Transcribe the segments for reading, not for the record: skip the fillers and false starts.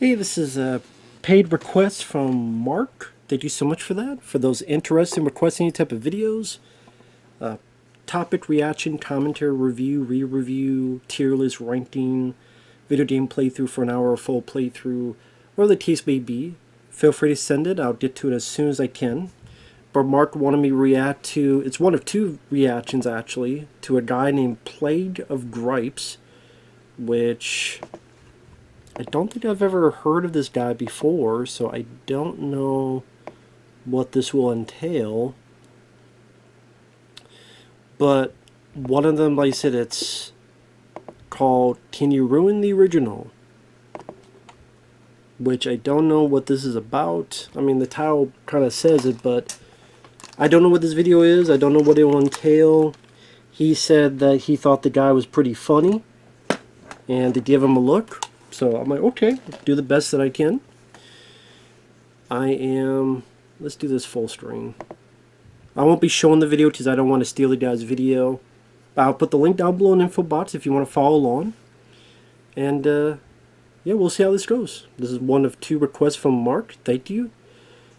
Hey, this is a paid request from Mark. Thank you so much for that. For those interested in requesting any type of videos, topic, reaction, commentary, review, re-review, tier list, ranking, video game playthrough for an hour or full playthrough, whatever the case may be, feel free to send it. I'll get to it as soon as I can. But Mark wanted me to react to, it's one of two reactions actually, to a guy named PlagueOfGripes, which I don't think I've ever heard of this guy before, so I don't know what this will entail. But one of them, like I said, it's called Can You Ruin the Original? Which I don't know what this is about. I mean, the title kind of says it, but I don't know what this video is. I don't know what it will entail. He said that he thought the guy was pretty funny and to give him a look. So I'm like, okay, do the best that I can. Let's do this full screen. I won't be showing the video because I don't want to steal the guy's video. I'll put the link down below in the info box if you want to follow along. And yeah, we'll see how this goes. This is one of two requests from Mark. Thank you.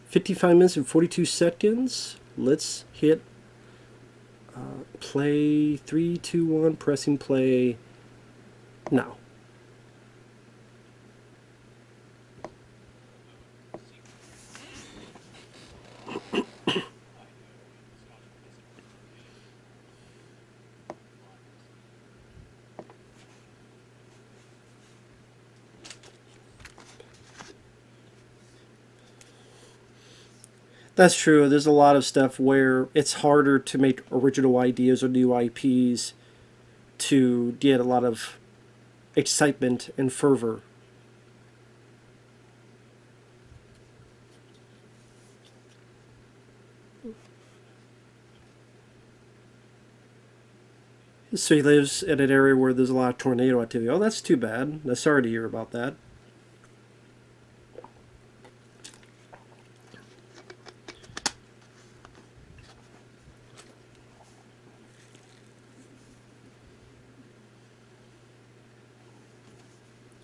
55 minutes and 42 seconds. Let's hit play. 3, 2, 1. Pressing play now. That's true. There's a lot of stuff where it's harder to make original ideas or new IPs to get a lot of excitement and fervor. So he lives in an area where there's a lot of tornado activity. Oh, that's too bad. I'm sorry to hear about that.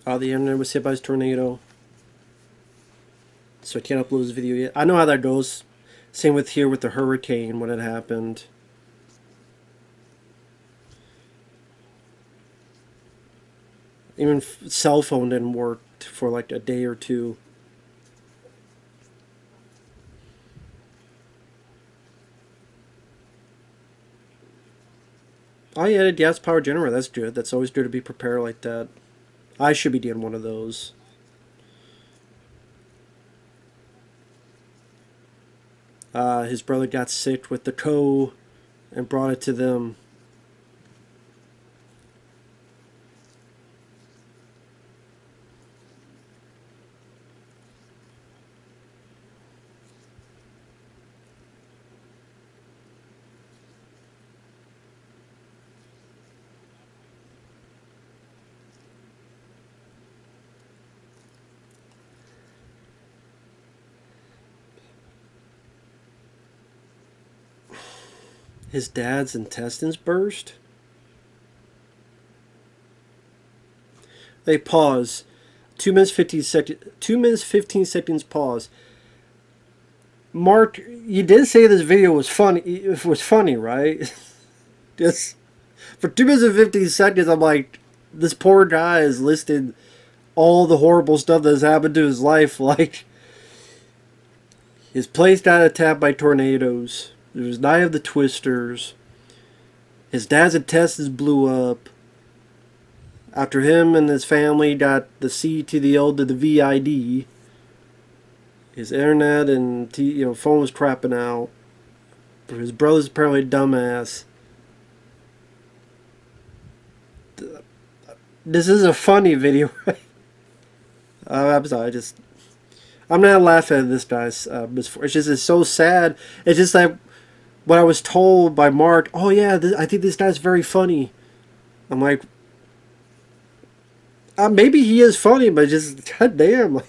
The internet was hit by this tornado, so I can't upload this video yet. I know how that goes. Same with here with the hurricane when it happened. Even cell phone didn't work for like a day or two. Oh yeah, a gas power generator. That's good. That's always good to be prepared like that. I should be getting one of those. His brother got sick with the co and brought it to them. His dad's intestines burst. They pause. 2 minutes 15 seconds. 2 minutes 15 seconds pause. Mark, you did say this video was funny. It was funny, right? Just for 2 minutes and 15 seconds, I'm like, this poor guy has listed all the horrible stuff that's happened to his life. Like, his place got attacked by tornadoes. There was Night of the Twisters. His dad's intestines blew up. After him and his family got the C to the L to the VID. His internet and phone was crapping out. His brother's apparently a dumbass. This is a funny video. I'm sorry, I'm not laughing at this guy's misfortune. It's so sad. It's just like when I was told by Mark, oh yeah, I think this guy's very funny. I'm like, maybe he is funny, but just goddamn, like,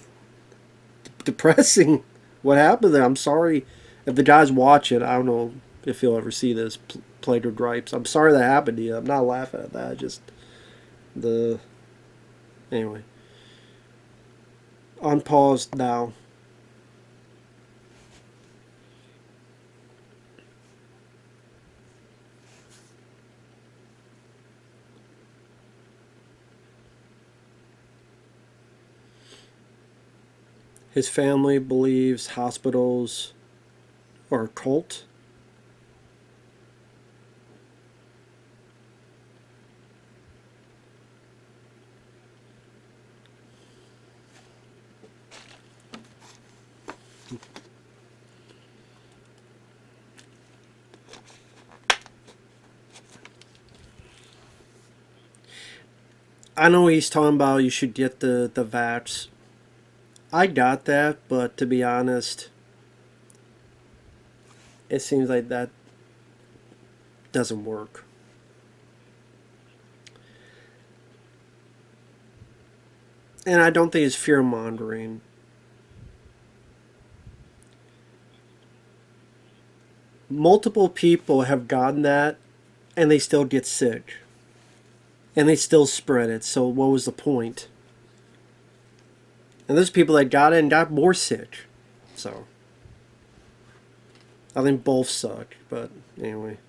depressing what happened there. I'm sorry if the guy's watching. I don't know if he'll ever see this. PlagueOfGripes. I'm sorry that happened to you. I'm not laughing at that. Just anyway. On pause now. His family believes hospitals are a cult. I know he's talking about you should get the vax. I got that, but to be honest, it seems like that doesn't work. And I don't think it's fear mongering. Multiple people have gotten that and they still get sick. And they still spread it, so what was the point? And there's people that got it and got more sick. So I think both suck, but anyway.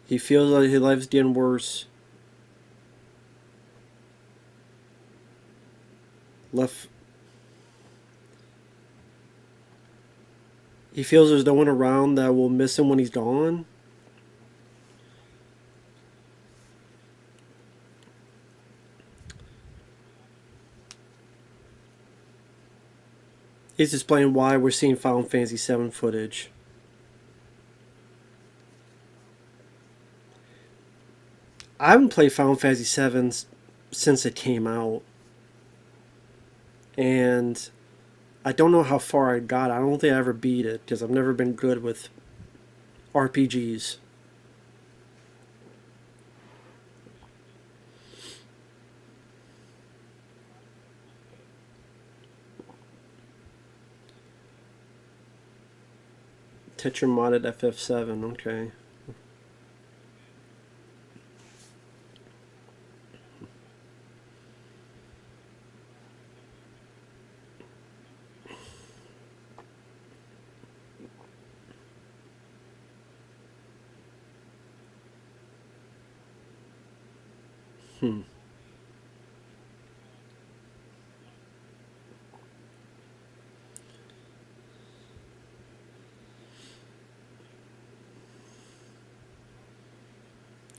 He feels like his life's getting worse. Left. He feels there's no one around that will miss him when he's gone. He's explaining why we're seeing Final Fantasy VII footage. I haven't played Final Fantasy VII since it came out. And I don't know how far I got. I don't think I ever beat it because I've never been good with RPGs. Tetra modded FF7, okay.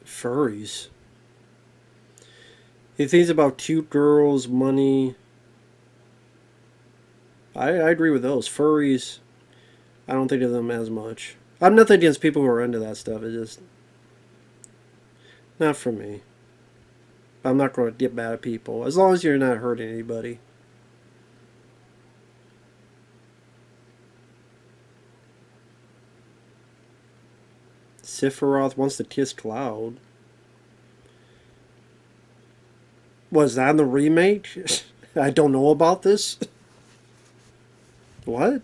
Furries. He thinks about cute girls, money. I agree with those. Furries, I don't think of them as much. I'm nothing against people who are into that stuff. It's just not for me. I'm not going to get mad at people as long as you're not hurting anybody. Sephiroth wants to kiss Cloud. Was that in the remake? I don't know about this. What?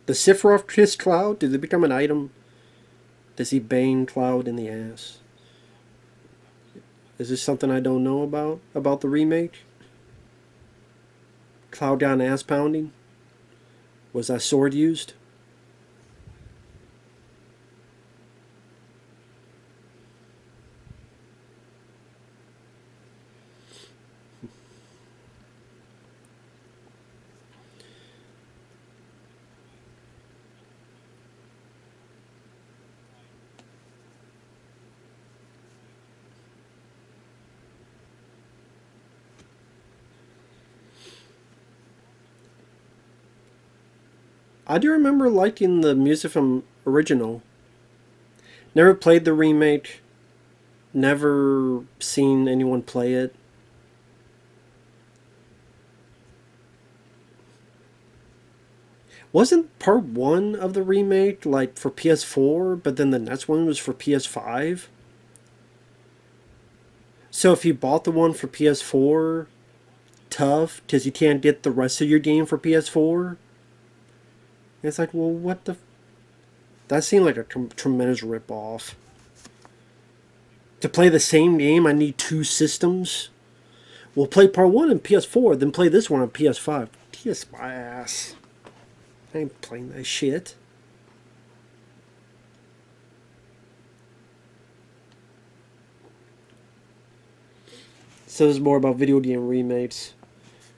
The Sephiroth kiss Cloud? Did it become an item? Does he bang Cloud in the ass? Is this something I don't know about the remake? Cloud down ass pounding? Was that sword used? I do remember liking the music from original. Never played the remake. Never seen anyone play it. Wasn't part 1 of the remake like for PS4, but then the next one was for PS5? So if you bought the one for PS4, tough, because you can't get the rest of your game for PS4? It's like, well, what the... That seemed like a tremendous ripoff. To play the same game, I need 2 systems. We'll play part 1 on PS4, then play this one on PS5. Kiss my ass. I ain't playing that shit. So this is more about video game remakes.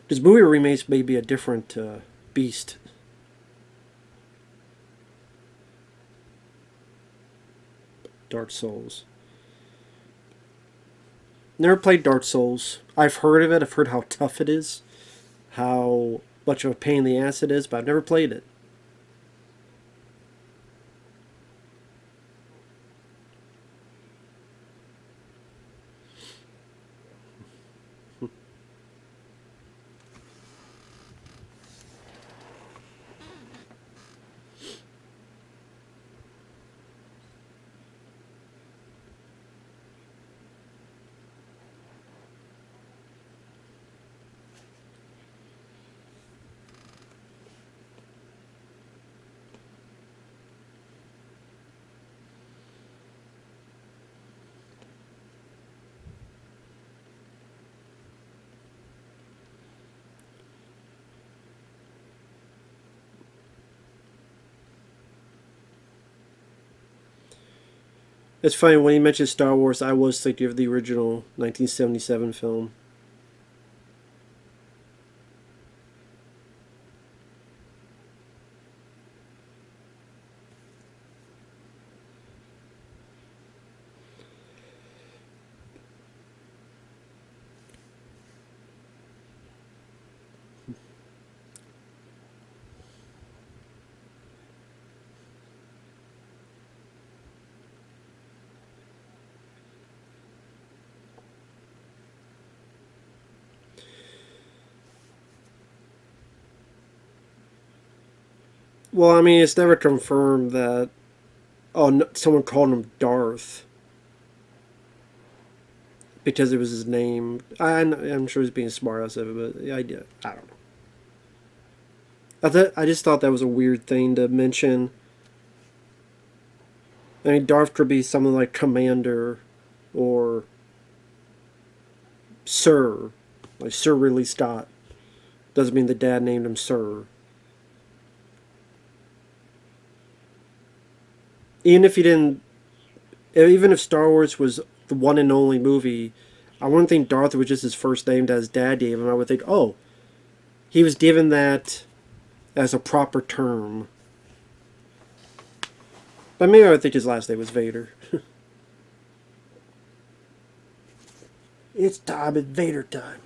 Because movie remakes may be a different beast. Dark Souls. Never played Dark Souls. I've heard of it. I've heard how tough it is. How much of a pain in the ass it is, but I've never played it. It's funny, when you mentioned Star Wars, I was thinking of the original 1977 film. Well, I mean, it's never confirmed that. Oh, no, someone called him Darth because it was his name. I'm sure he's being smart ass of it, but I don't know. I just thought that was a weird thing to mention. I mean, Darth could be something like Commander or Sir, like Sir Ridley Scott. Doesn't mean the dad named him Sir. Even if he didn't, even if Star Wars was the one and only movie, I wouldn't think Darth was just his first name that his dad gave him. I would think, oh, he was given that as a proper term. But maybe I would think his last name was Vader. It's time, it's Vader time.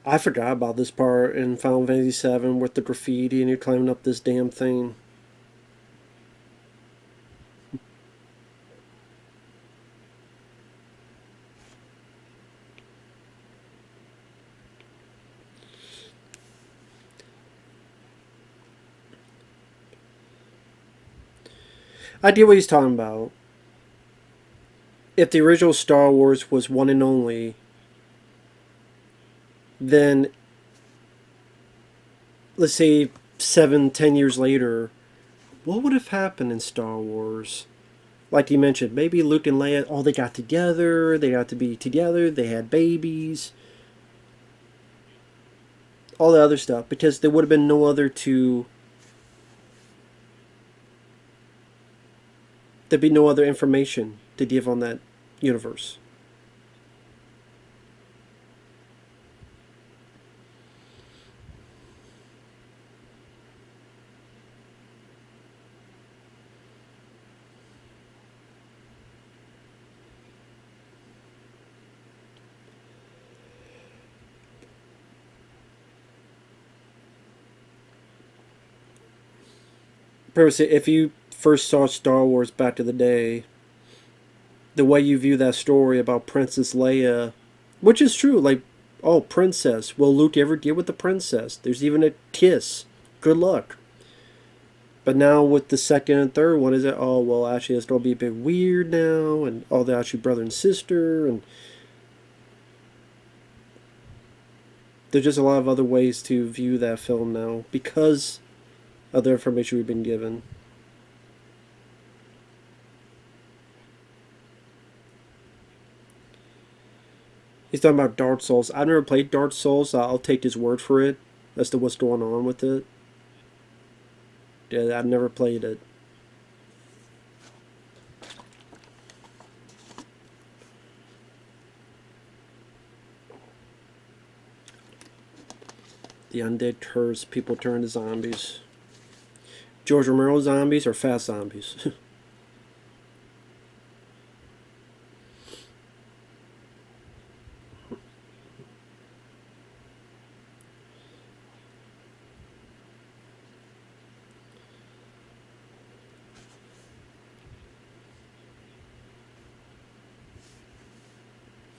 I forgot about this part in Final Fantasy VII with the graffiti and you're climbing up this damn thing. I get what he's talking about. If the original Star Wars was one and only, then let's say 7, 10 years later, what would have happened in Star Wars? Like you mentioned, maybe Luke and Leia, oh, they got together, they got to be together, they had babies, all the other stuff, because there would have been no other to. There'd be no other information to give on that universe. If you first saw Star Wars back in the day, the way you view that story about Princess Leia, which is true, like, oh, princess, will Luke ever deal with the princess? There's even a kiss. Good luck. But now with the second and third one, is it, oh, well, actually, it's going to be a bit weird now, and oh, they're actually brother and sister, and there's just a lot of other ways to view that film now because of the information we've been given. He's talking about Dark Souls. I've never played Dark Souls, so I'll take his word for it as to what's going on with it. Yeah, I've never played it. The undead curse, people turn to zombies. George Romero zombies or fast zombies?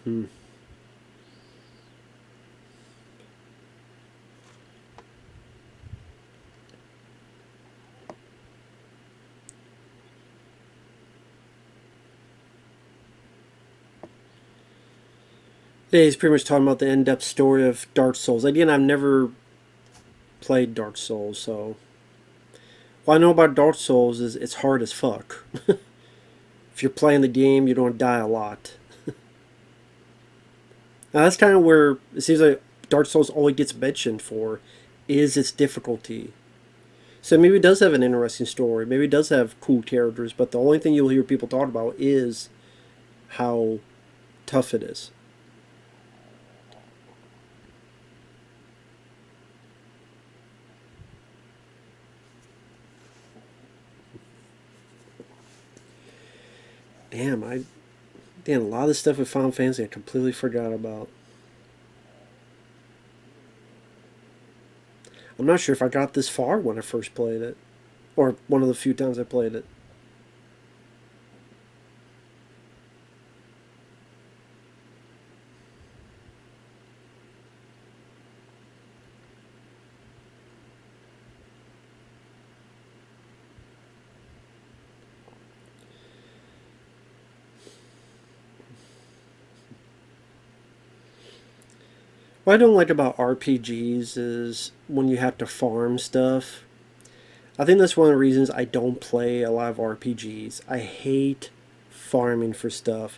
Hmm. Yeah, he's pretty much talking about the in-depth story of Dark Souls. Again, I've never played Dark Souls, so what I know about Dark Souls is it's hard as fuck. If you're playing the game, you don't die a lot. Now that's kind of where it seems like Dark Souls only gets mentioned for is its difficulty. So maybe it does have an interesting story. Maybe it does have cool characters, but the only thing you'll hear people talk about is how tough it is. Damn, a lot of the stuff with Final Fantasy I completely forgot about. I'm not sure if I got this far when I first played it, or one of the few times I played it. What I don't like about RPGs is when you have to farm stuff. I think that's one of the reasons I don't play a lot of RPGs. I hate farming for stuff.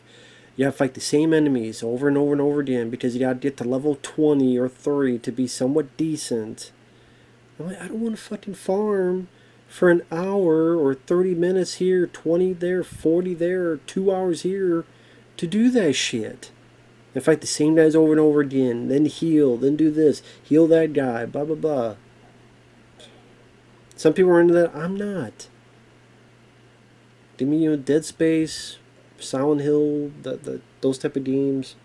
You have to fight the same enemies over and over and over again because you gotta get to level 20 or 30 to be somewhat decent. I'm like, I don't want to fucking farm for an hour or 30 minutes here, 20 there, 40 there, 2 hours here to do that shit. And fight the same guys over and over again, then heal, then do this, heal that guy, blah blah blah. Some people are into that. I'm not. Give me, Dead Space, Silent Hill, those type of games.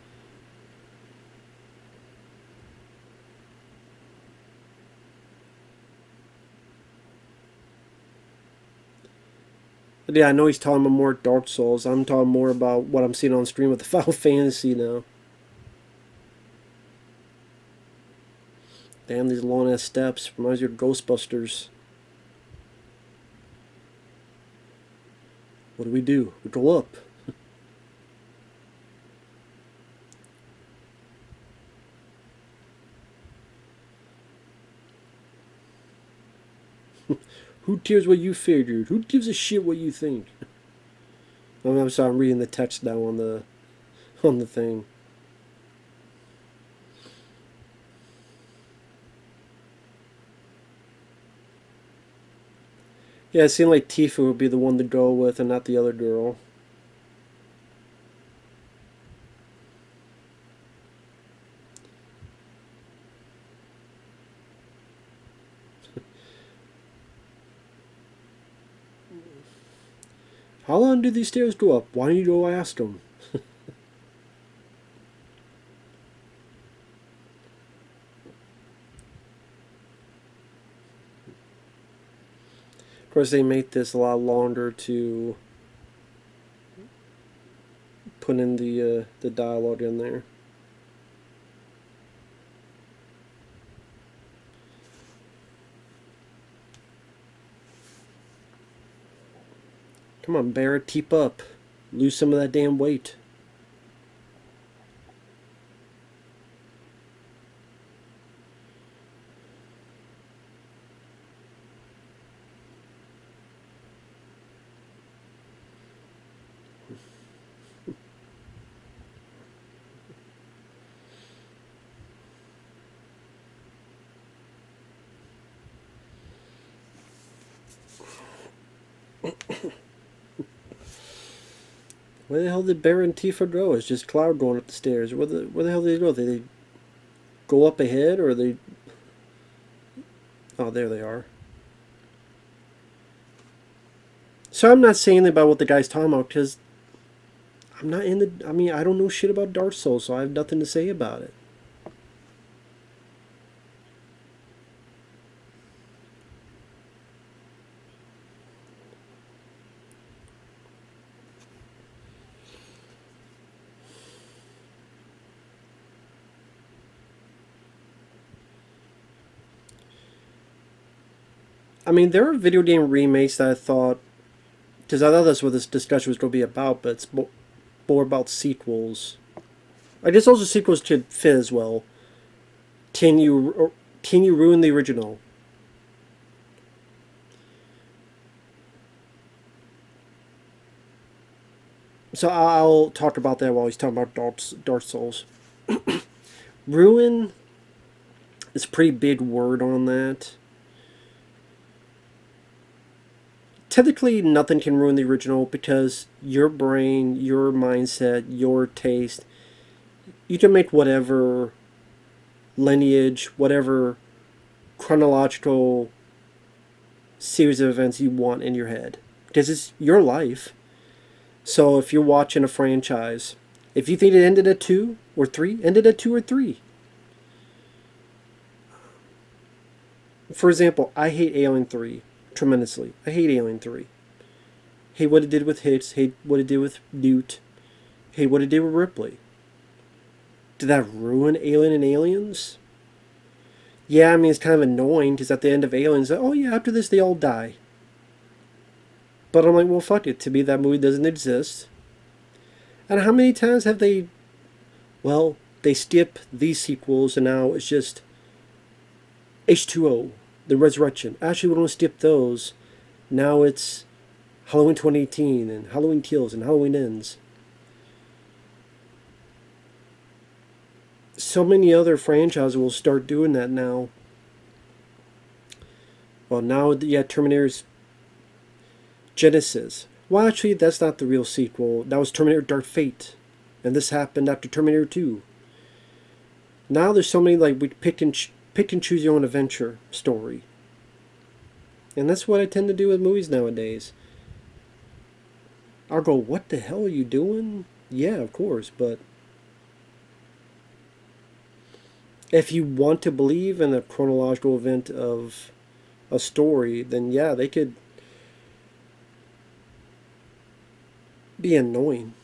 But yeah, I know he's talking about more Dark Souls. I'm talking more about what I'm seeing on stream with the Final Fantasy now. Damn, these long ass steps reminds you of Ghostbusters. What do? We go up. Who cares what you figured? Who gives a shit what you think? I'm sorry, I'm reading the text now on the thing. Yeah, it seemed like Tifa would be the one to go with and not the other girl. How long do these stairs go up? Why don't you go ask them? Of course, they make this a lot longer to put in the dialogue in there. Come on, Barrett, keep up. Lose some of that damn weight. Where the hell did Bear and Tifa go? It's just Cloud going up the stairs. Where the hell did they go? Did they go up ahead, or they... Oh, there they are. So I'm not saying anything about what the guy's talking about, because I'm not in the... I mean, I don't know shit about Dark Souls, so I have nothing to say about it. I mean, there are video game remakes that I thought... Because I thought that's what this discussion was going to be about, but it's more about sequels. I guess also sequels could fit as well. Can you ruin the original? So I'll talk about that while he's talking about Dark Souls. Ruin is a pretty big word on that. Technically, nothing can ruin the original because your brain, your mindset, your taste, you can make whatever lineage, whatever chronological series of events you want in your head. Because it's your life. So if you're watching a franchise, if you think it ended at 2 or 3, ended at 2 or 3. For example, I hate Alien 3 tremendously. I hate Alien 3. Hate what it did with Hicks. Hate what it did with Newt. Hate what it did with Ripley. Did that ruin Alien and Aliens? Yeah, I mean, it's kind of annoying because at the end of Aliens, oh yeah, after this they all die. But I'm like, well, fuck it. To me, that movie doesn't exist. And how many times have they... Well, they skip these sequels and now it's just H2O, The Resurrection. Actually, we don't skip those. Now it's Halloween 2018 and Halloween Kills and Halloween Ends. So many other franchises will start doing that now. Well, now, yeah, Terminator's Genesis. Well, actually, that's not the real sequel. That was Terminator Dark Fate. And this happened after Terminator 2. Now there's so many, like, we pick and choose your own adventure story. And that's what I tend to do with movies nowadays. I'll go, what the hell are you doing? Yeah, of course, but if you want to believe in a chronological event of a story, then yeah, they could be annoying.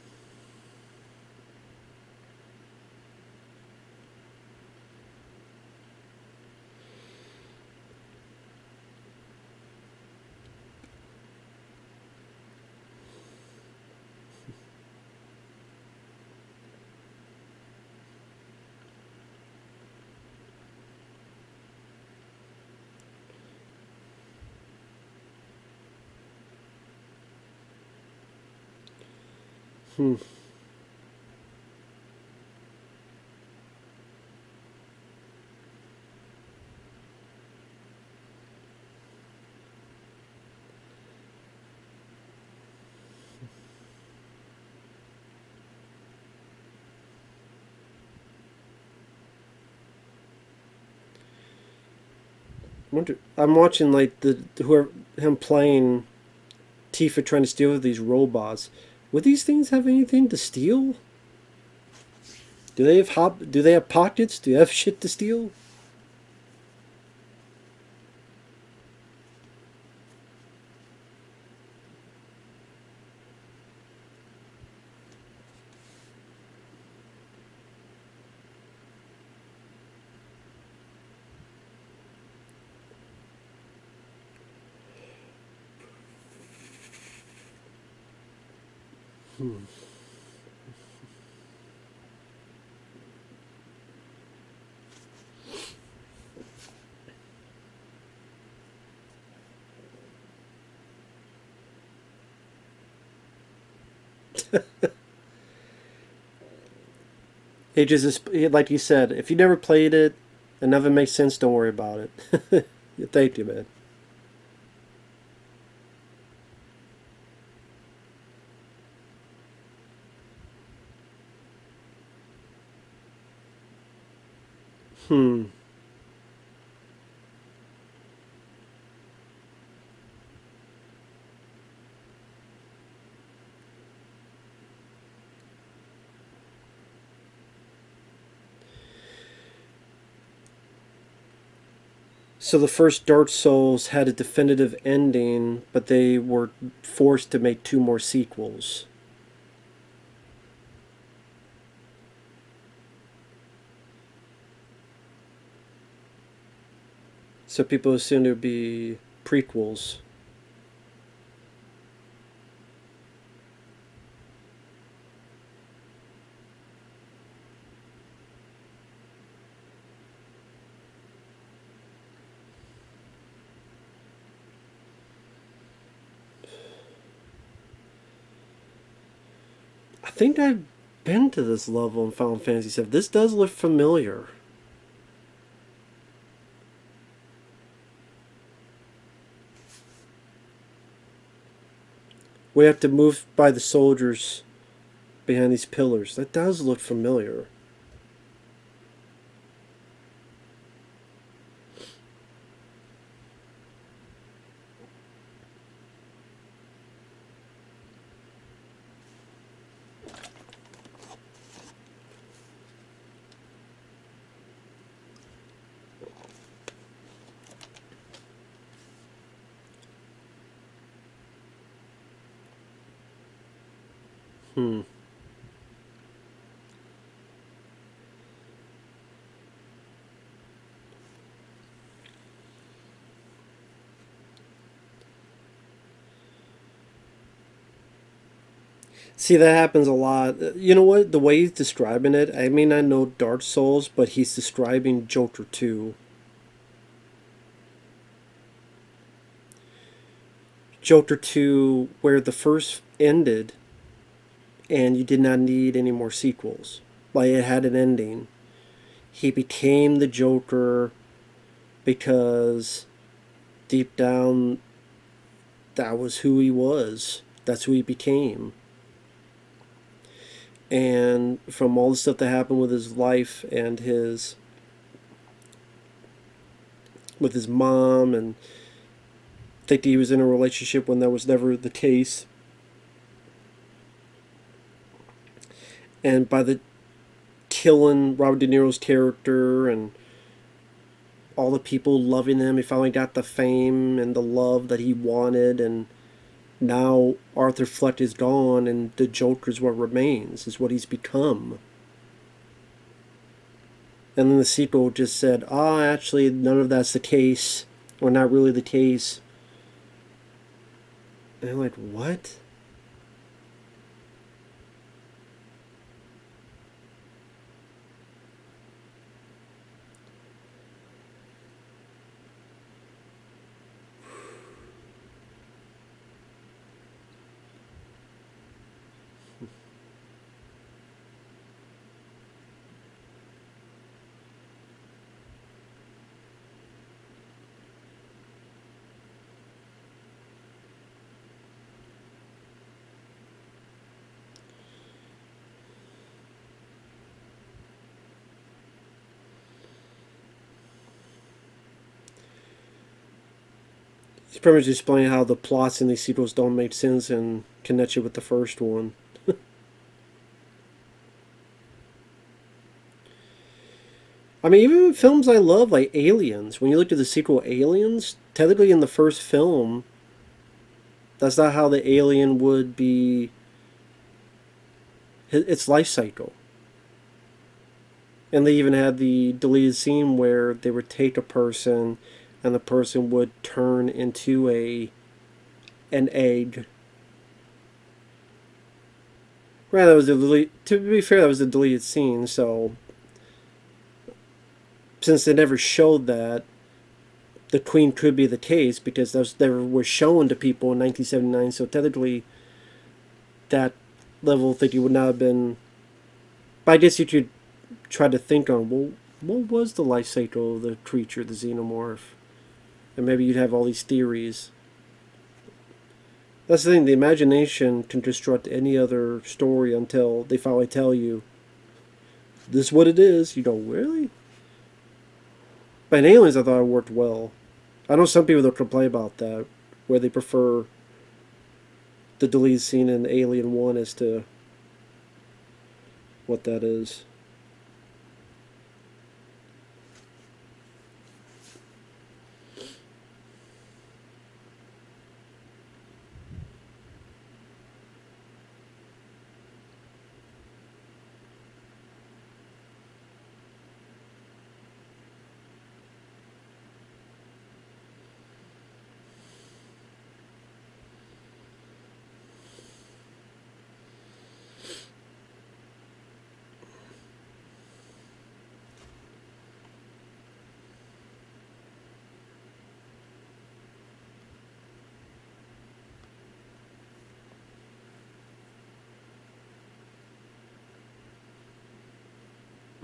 I'm watching like him playing Tifa trying to steal these robots. Would these things have anything to steal? Do they have pockets? Do they have shit to steal? It just is, like you said, if you never played it, it never makes sense. Don't worry about it. Thank you, man. Hmm. So the first Dark Souls had a definitive ending, but they were forced to make two more sequels. So people assume there'd be prequels. I think I've been to this level in Final Fantasy VII. This does look familiar. We have to move by the soldiers behind these pillars. That does look familiar. Hmm. See, that happens a lot. You know what? The way he's describing it, I may not know Dark Souls, but he's describing Joker 2. Joker 2, where the first ended, and you did not need any more sequels. Like, it had an ending. He became the Joker because deep down, that was who he was. That's who he became. And from all the stuff that happened with his life and his with his mom, and think he was in a relationship when that was never the case. And by the killing Robert De Niro's character and all the people loving him, he finally got the fame and the love that he wanted, and now Arthur Fleck is gone and the Joker is what remains, is what he's become. And then the sequel just said, oh, actually, none of that's the case, or not really the case. And I'm like, what? He's pretty much explaining how the plots in these sequels don't make sense and connect you with the first one. I mean, even films I love, like Aliens, when you look at the sequel Aliens, technically in the first film, that's not how the alien would be, its life cycle. And they even had the deleted scene where they would take a person and the person would turn into an egg. Right, that was the to be fair, that was the deleted scene. So since they never showed that, the Queen could be the case because those they were shown to people in 1979. So technically, that level of thinking would not have been. But I guess you could try to think on, well, what was the life cycle of the creature, the xenomorph, and maybe you'd have all these theories. That's the thing. The imagination can construct any other story until they finally tell you, "This is what it is." You go, really? But in Aliens, I thought it worked well. I know some people that complain about that, where they prefer the deleted scene in Alien 1 as to what that is.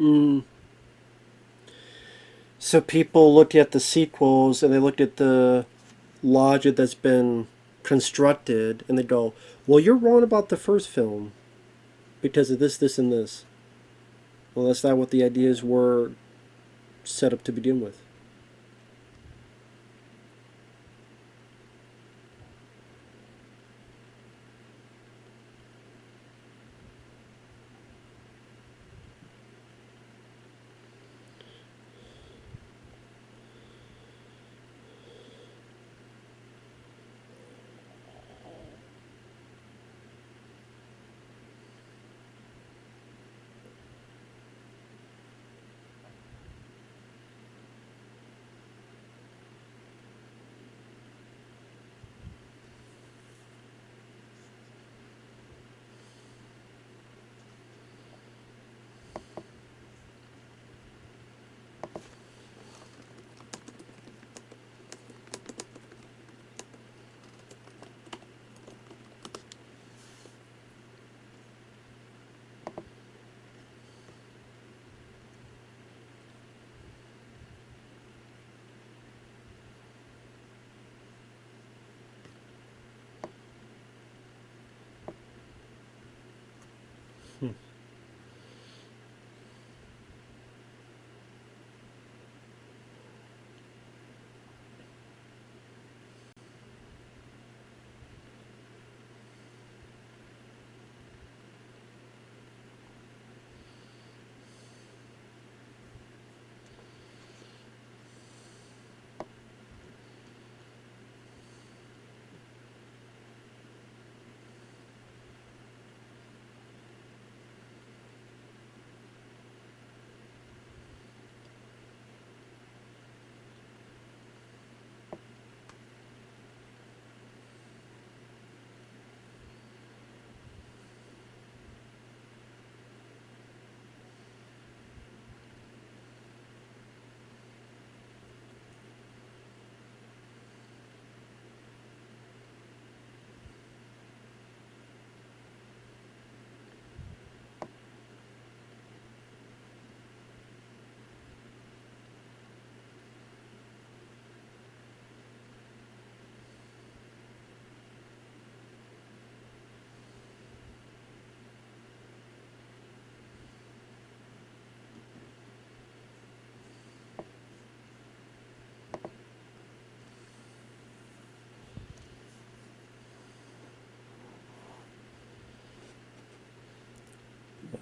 Mm. So people look at the sequels and they look at the logic that's been constructed and they go, well, you're wrong about the first film because of this, this, and this. Well, that's not what the ideas were set up to begin with.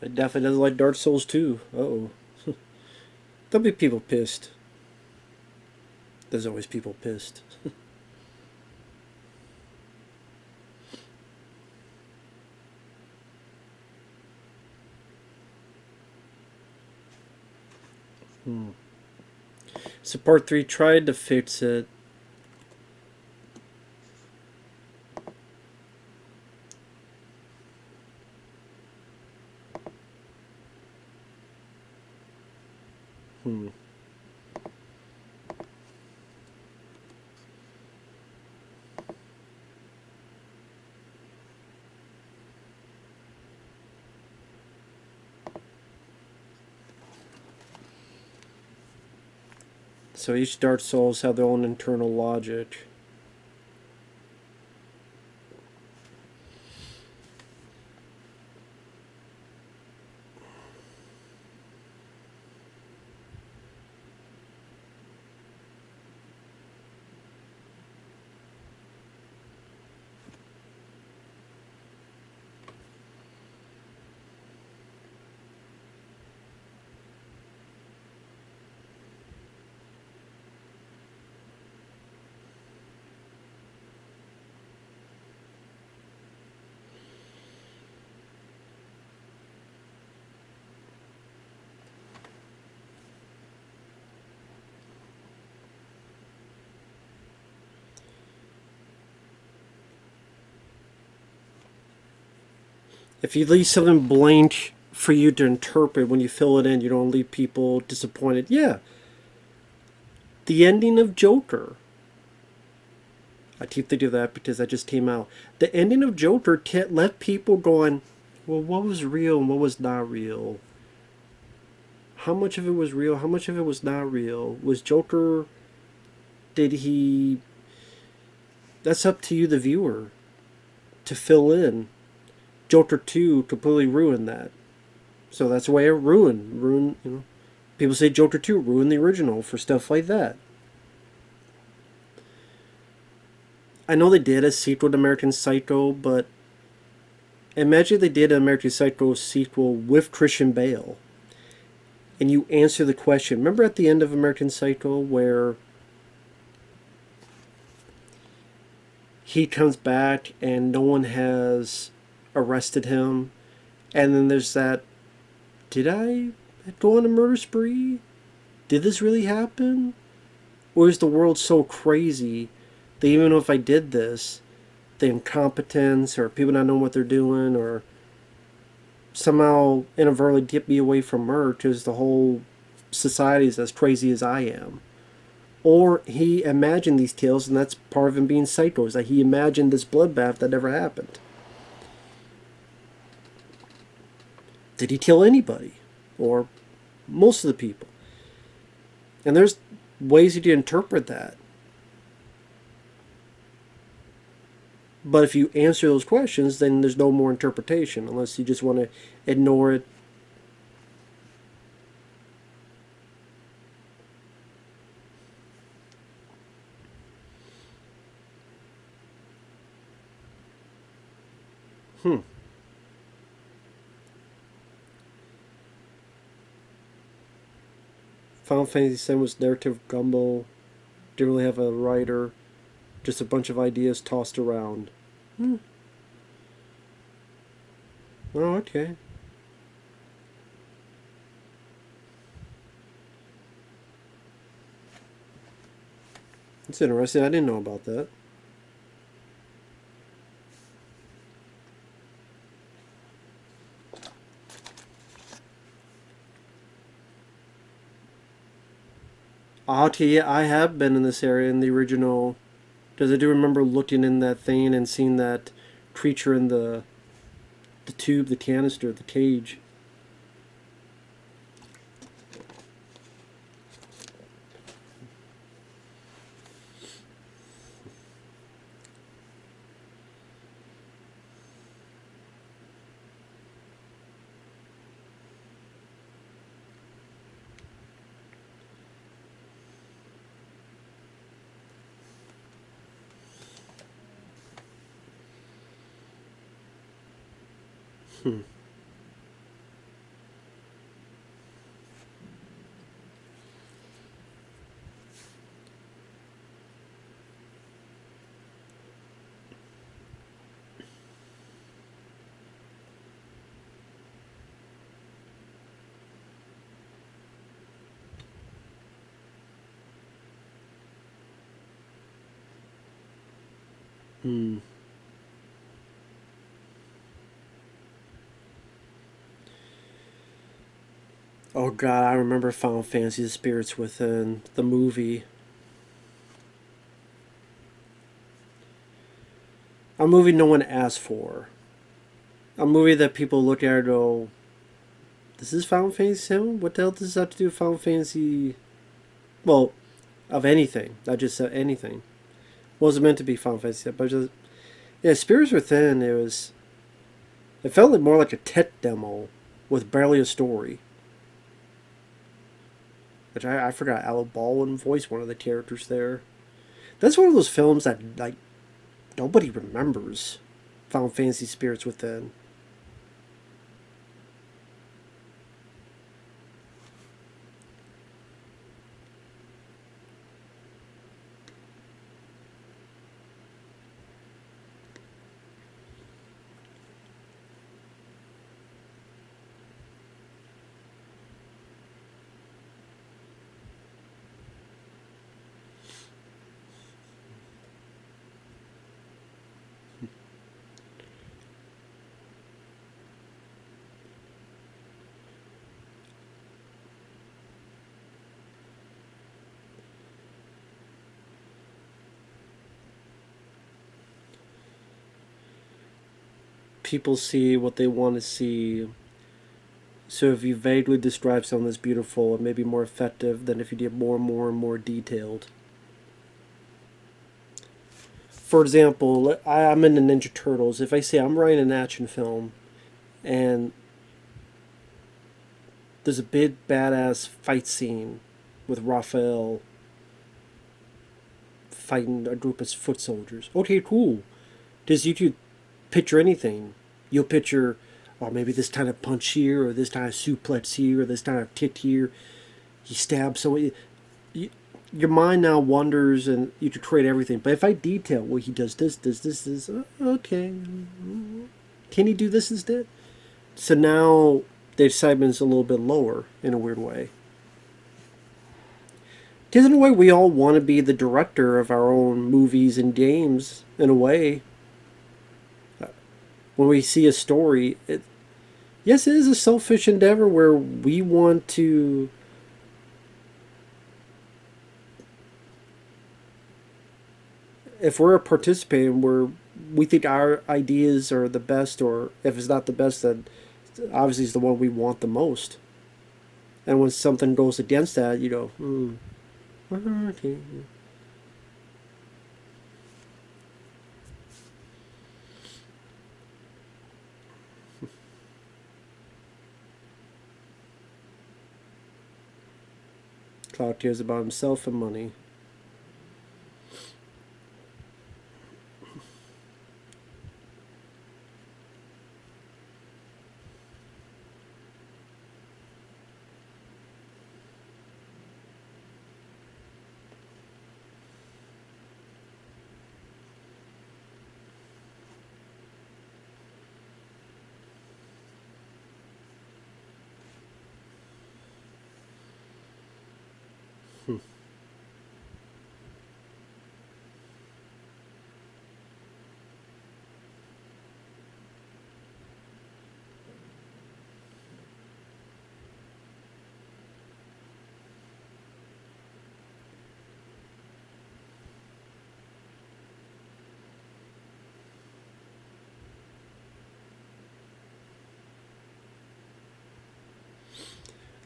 It definitely doesn't like Dark Souls 2. Uh-oh. There'll be people pissed. There's always people pissed. Hmm. So part 3 tried to fix it. Hmm. So each Dark Souls have their own internal logic. If you leave something blank for you to interpret when you fill it in, you don't leave people disappointed. Yeah, the ending of Joker. I keep thinking of that because that just came out. The ending of Joker left people going, well, what was real and what was not real? How much of it was real? How much of it was not real? Was Joker, did he. That's up to you, the viewer, to fill in. Joker 2 completely ruined that. So that's why it ruined, you know. People say Joker 2 ruined the original for stuff like that. I know they did a sequel to American Psycho, but imagine they did an American Psycho sequel with Christian Bale. And you answer the question. Remember at the end of American Psycho where he comes back and no one has arrested him? And then there's that, did I go on a murder spree? Did this really happen? Or is the world so crazy that even if I did this, the incompetence or people not knowing what they're doing or somehow inadvertently get me away from murder because the whole society is as crazy as I am? Or he imagined these kills, and that's part of him being psycho, is that he imagined this bloodbath that never happened. Did he kill anybody? Or most of the people? And there's ways you can interpret that. But if you answer those questions, then there's no more interpretation, unless you just want to ignore it. Hmm. Final Fantasy VII was narrative gumbo. Didn't really have a writer. Just a bunch of ideas tossed around. Hmm. Oh, okay. That's interesting. I didn't know about that. Okay, yeah, I have been in this area in the original. Because I do remember looking in that thing and seeing that creature in the tube, the canister, the cage. Hmm. Hmm. Oh god, I remember Final Fantasy: The Spirits Within, the movie. A movie no one asked for. A movie that people look at and go, "This is Final Fantasy 7? What the hell does this have to do with Final Fantasy?" Well, of anything, not just anything. Wasn't meant to be Final Fantasy 7, but just yeah, Spirits Within. It felt like more like a tech demo with barely a story. Which I forgot Alec Baldwin voiced one of the characters there. That's one of those films that like nobody remembers. Final Fantasy Spirits Within. People see what they want to see. So if you vaguely describe something that's beautiful, it may be more effective than if you get more and more and more detailed. For example, I'm in the Ninja Turtles. If I say I'm writing an action film and there's a big badass fight scene with Raphael fighting a group of foot soldiers. Okay, cool. Does you could picture anything. You'll picture, oh, maybe this kind of punch here, or this kind of suplex here, or this kind of kick here. He stabs someone. Your mind now wanders, and you could create everything. But if I detail, well, he does this, okay. Can he do this instead? So now the excitement's a little bit lower in a weird way. Because in a way, we all want to be the director of our own movies and games. In a way, when we see a story, yes, it is a selfish endeavor where we want to. If we're participating, we think our ideas are the best, or if it's not the best, then obviously it's the one we want the most. And when something goes against that, you go, okay. Cloud cares about himself and money.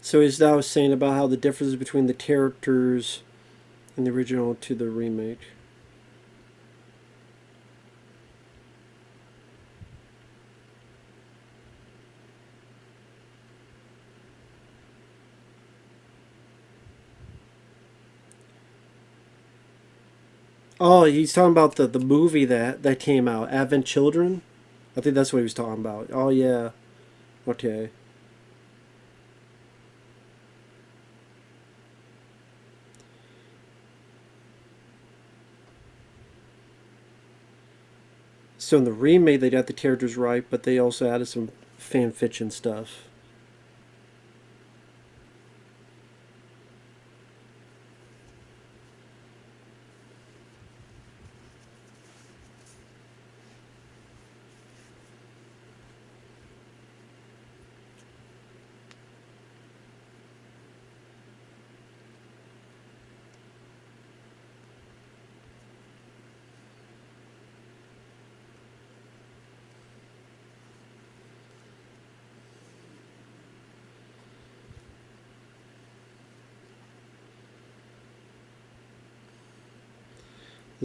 So he's now saying about how the difference between the characters in the original to the remake. Oh, he's talking about the movie that came out, Advent Children. I think that's what he was talking about. Oh yeah, okay. So in the remake, they got the characters right, but they also added some fan fiction stuff.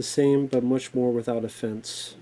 The same, but much more without offense.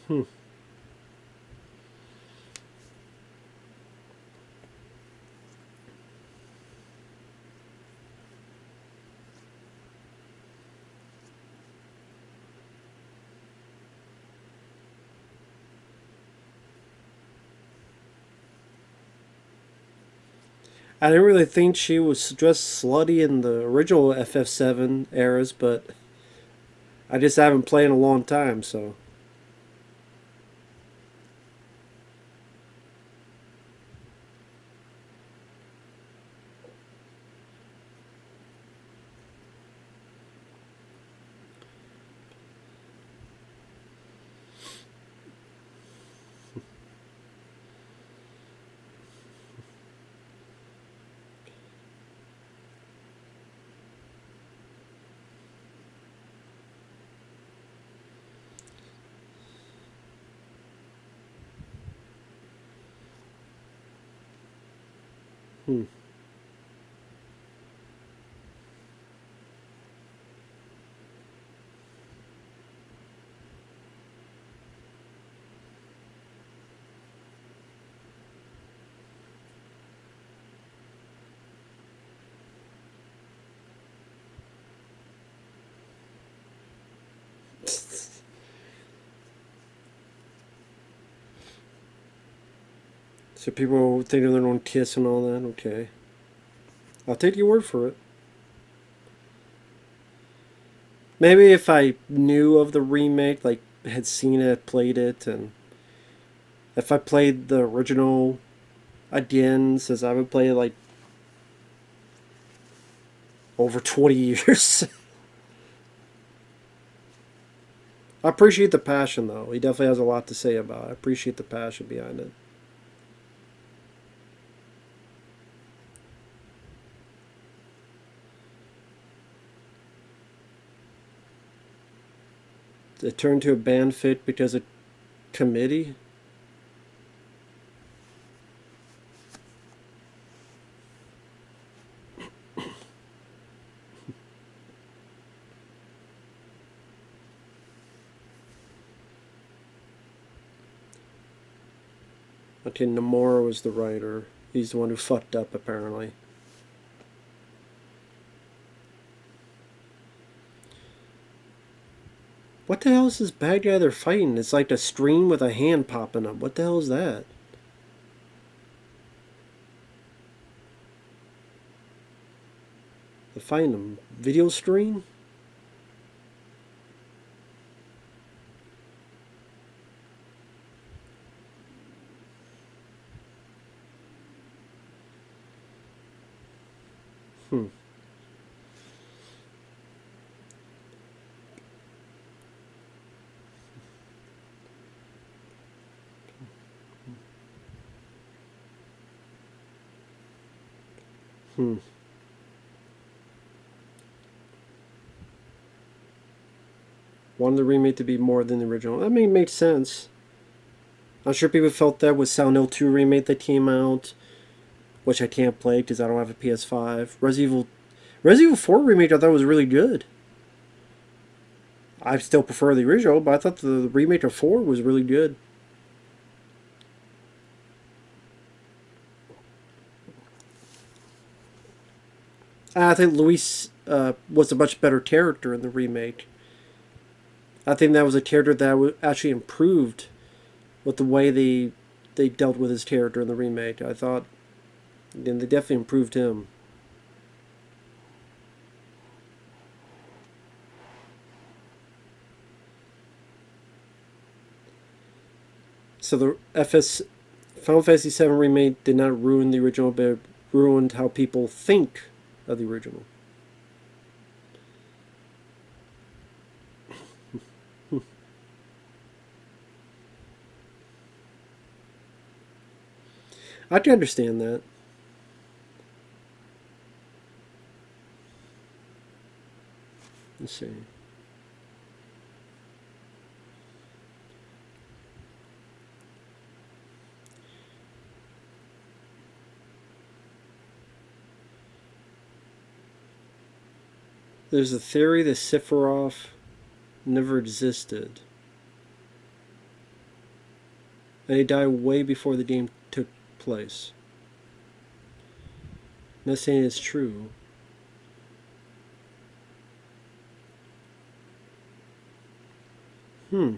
Hmm. I didn't really think she was dressed slutty in the original FF7 eras, but I just haven't played in a long time, so. Hmm. So people think they're on Kiss and all that. Okay, I'll take your word for it. Maybe if I knew of the remake, like had seen it, played it, and if I played the original again, since I would play it like over 20 years. I appreciate the passion, though. He definitely has a lot to say about it. I appreciate the passion behind it. It turned to a band fit because of committee. Okay, Nomura was the writer. He's the one who fucked up, apparently. What the hell is this bad guy they're fighting? It's like a stream with a hand popping up. What the hell is that? They're fighting him. Video stream? Hmm. Hmm. Wanted the remake to be more than the original. I mean, it makes sense. I'm sure people felt that with Silent Hill 2 remake that came out, which I can't play because I don't have a PS5. Resident Evil 4 remake I thought was really good. I still prefer the original, but I thought the remake of 4 was really good. I think Luis was a much better character in the remake. I think that was a character that actually improved with the way they dealt with his character in the remake. I thought, and they definitely improved him. So the FS Final Fantasy VII remake did not ruin the original, but ruined how people think of the original. I can understand that. Let's see. There's a theory that Sephiroth never existed. And he died way before the game took place. I'm not saying it's true. Hmm.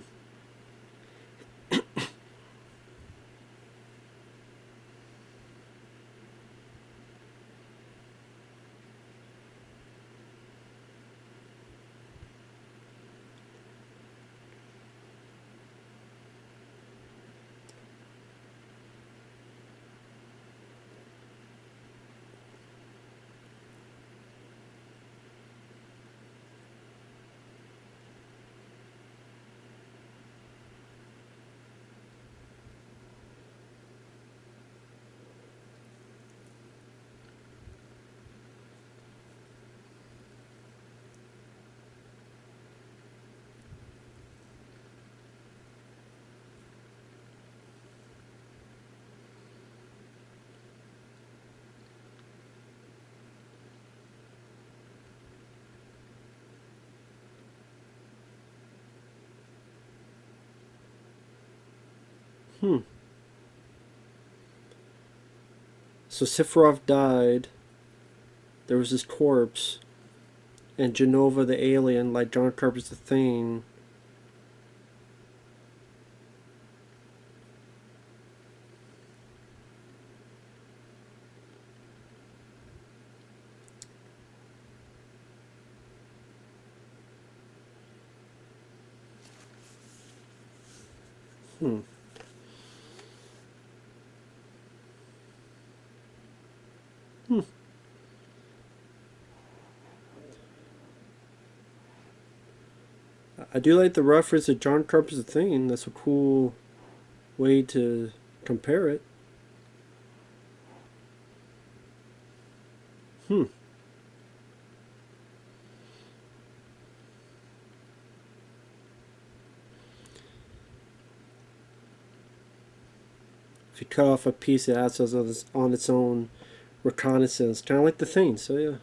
Hmm. So Sephiroth died. There was his corpse. And Genova the alien, like John Carpenter's The Thing. Hmm. Hmm. I do like the reference to John Carpenter's The Thing. That's a cool way to compare it. Hmm. If you cut off a piece, it acts as on its own reconnaissance, kind of like The Thing. So yeah.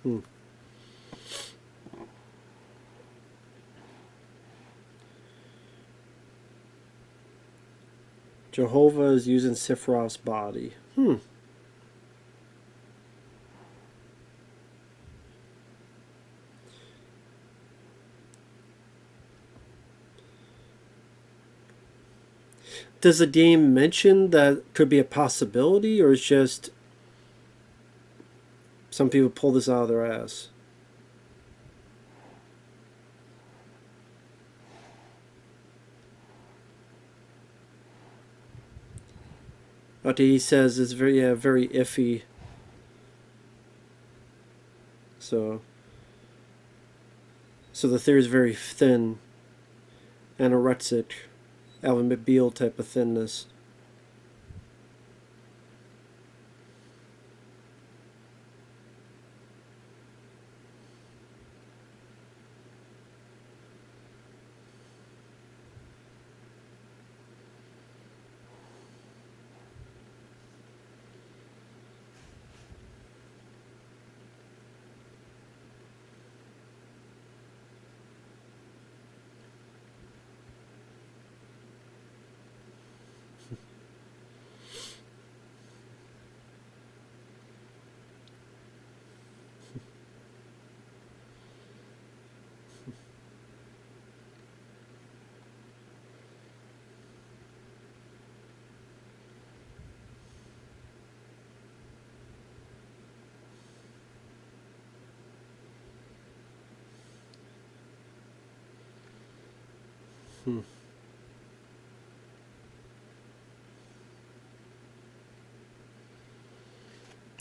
Hmm. Jehovah is using Sephiroth's body. Hmm. Does the game mention that could be a possibility, or is just some people pull this out of their ass? Okay, he says it's very iffy. So, so the theory is very thin, anorexic, Alvin McBeal type of thinness. Hmm.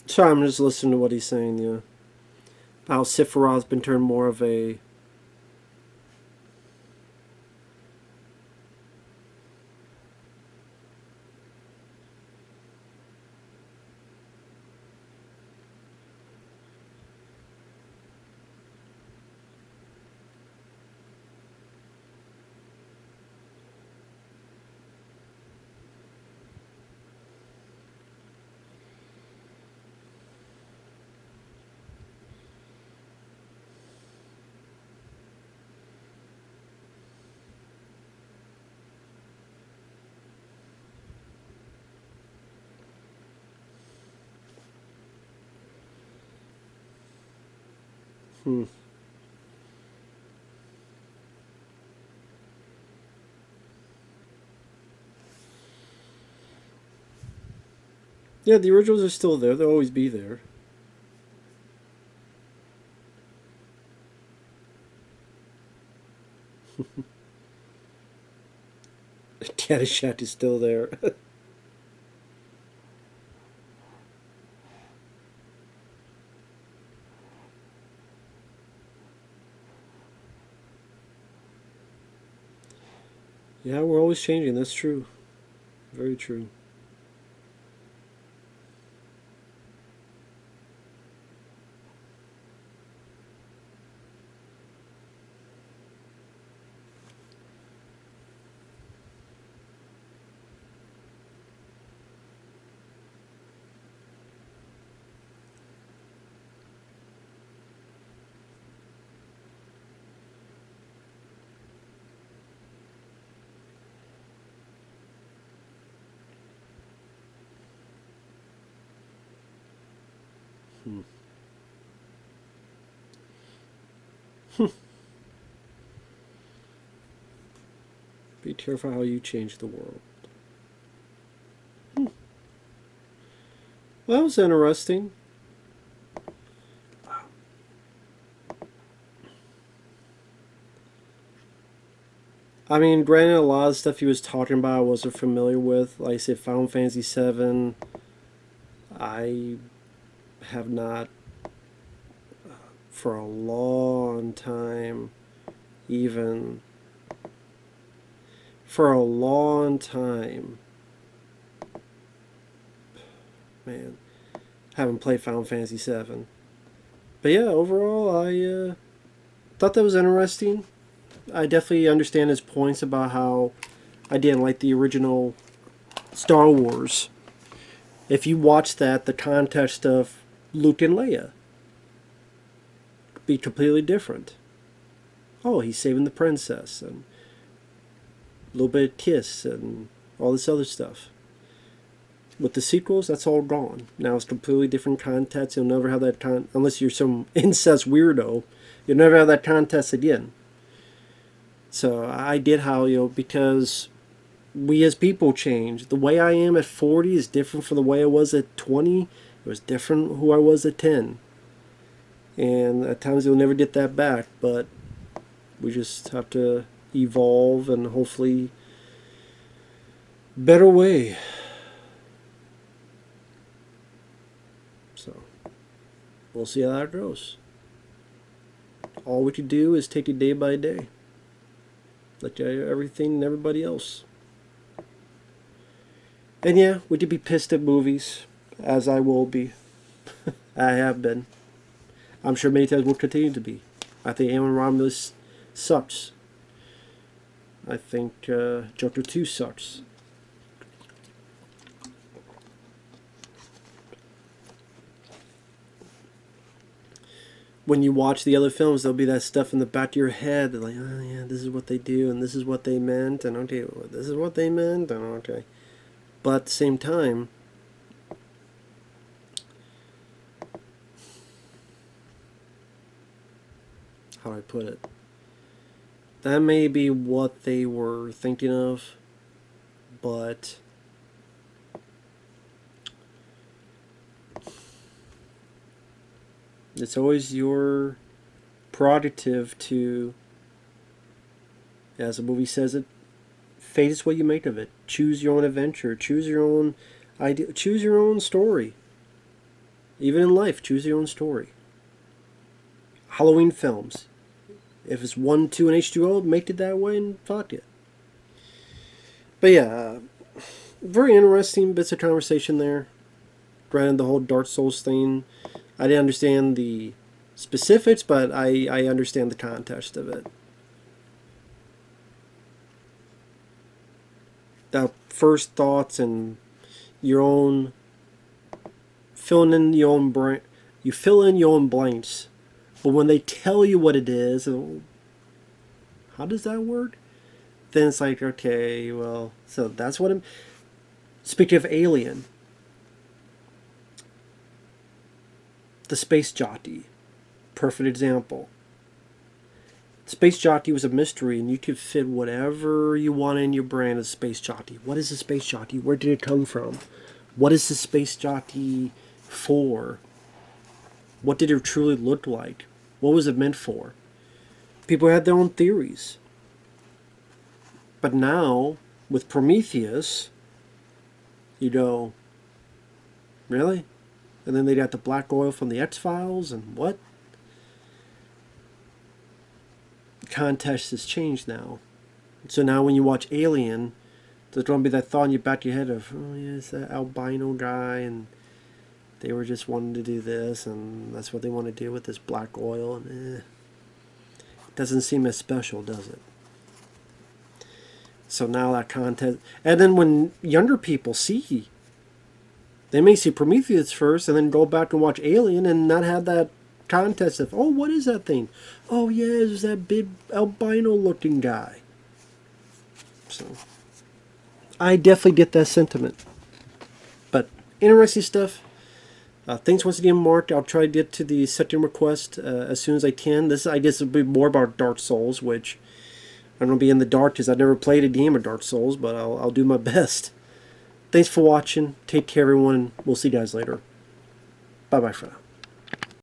Sorry, I'm just listening to what he's saying. Yeah, how Sephiroth's been turned more of a. Hmm. Yeah, the originals are still there. They'll always be there. Caddyshack is still there. Yeah, we're always changing. That's true. Very true. Hmm. Be careful how you change the world. Well, that was interesting. I mean, granted, a lot of stuff he was talking about I wasn't familiar with. Like I said, Final Fantasy VII, I have not, for a long time, even for a long time, man, haven't played Final Fantasy VII. But yeah, overall, I thought that was interesting. I definitely understand his points about how I didn't like the original Star Wars. If you watch that, the context of Luke and Leia be completely different. Oh, he's saving the princess, and a little bit of kiss, and all this other stuff. With the sequels, that's all gone. Now it's completely different context. You'll never have that unless you're some incest weirdo. You'll never have that context again. So I did how because we as people change. The way I am at 40 is different from the way I was at 20. It was different who I was at 10. And at times you'll never get that back, but we just have to evolve and hopefully better way. So we'll see how that goes. All we can do is take it day by day, like everything and everybody else. And yeah, we could be pissed at movies, as I will be. I have been. I'm sure many times will continue to be. I think Aaron Romulus sucks. I think Joker 2 sucks. When you watch the other films, there'll be that stuff in the back of your head, like, oh yeah, this is what they do, and this is what they meant, and okay, well, this is what they meant, and okay. But at the same time, how do I put it? That may be what they were thinking of, but it's always your prerogative to, as the movie says it, Fate is what you make of it. Choose your own adventure. Choose your own idea. Choose your own story. Even in life, choose your own story. Halloween films. If it's 1, 2, and H2O, make it that way and fuck it. But yeah, very interesting bits of conversation there. Granted, the whole Dark Souls thing, I didn't understand the specifics, but I understand the context of it. The first thoughts and your own filling in your own brain, you fill in your own blanks. But when they tell you what it is, how does that work? Then it's like, okay, well, so that's what I'm. Speaking of Alien, the Space Jockey, perfect example. Space Jockey was a mystery, and you could fit whatever you want in your brain as Space Jockey. What is a Space Jockey? Where did it come from? What is the Space Jockey for? What did it truly look like? What was it meant for? People had their own theories. But now, with Prometheus, you go, really? And then they got the black oil from the X-Files, and what? The context has changed now. So now when you watch Alien, there's going to be that thought in your back of your head of, oh yeah, it's that albino guy, and they were just wanting to do this, and that's what they want to do with this black oil, and it doesn't seem as special, does it? So now that content, and then when younger people see, they may see Prometheus first, and then go back and watch Alien, and not have that context of, oh, what is that thing? Oh yeah, it's that big albino-looking guy. So I definitely get that sentiment. But interesting stuff. Thanks once again, Mark. I'll try to get to the second request as soon as I can. This, I guess, will be more about Dark Souls, which I'm going to be in the dark because I've never played a game of Dark Souls, but I'll do my best. Thanks for watching. Take care, everyone. We'll see you guys later. Bye-bye for now.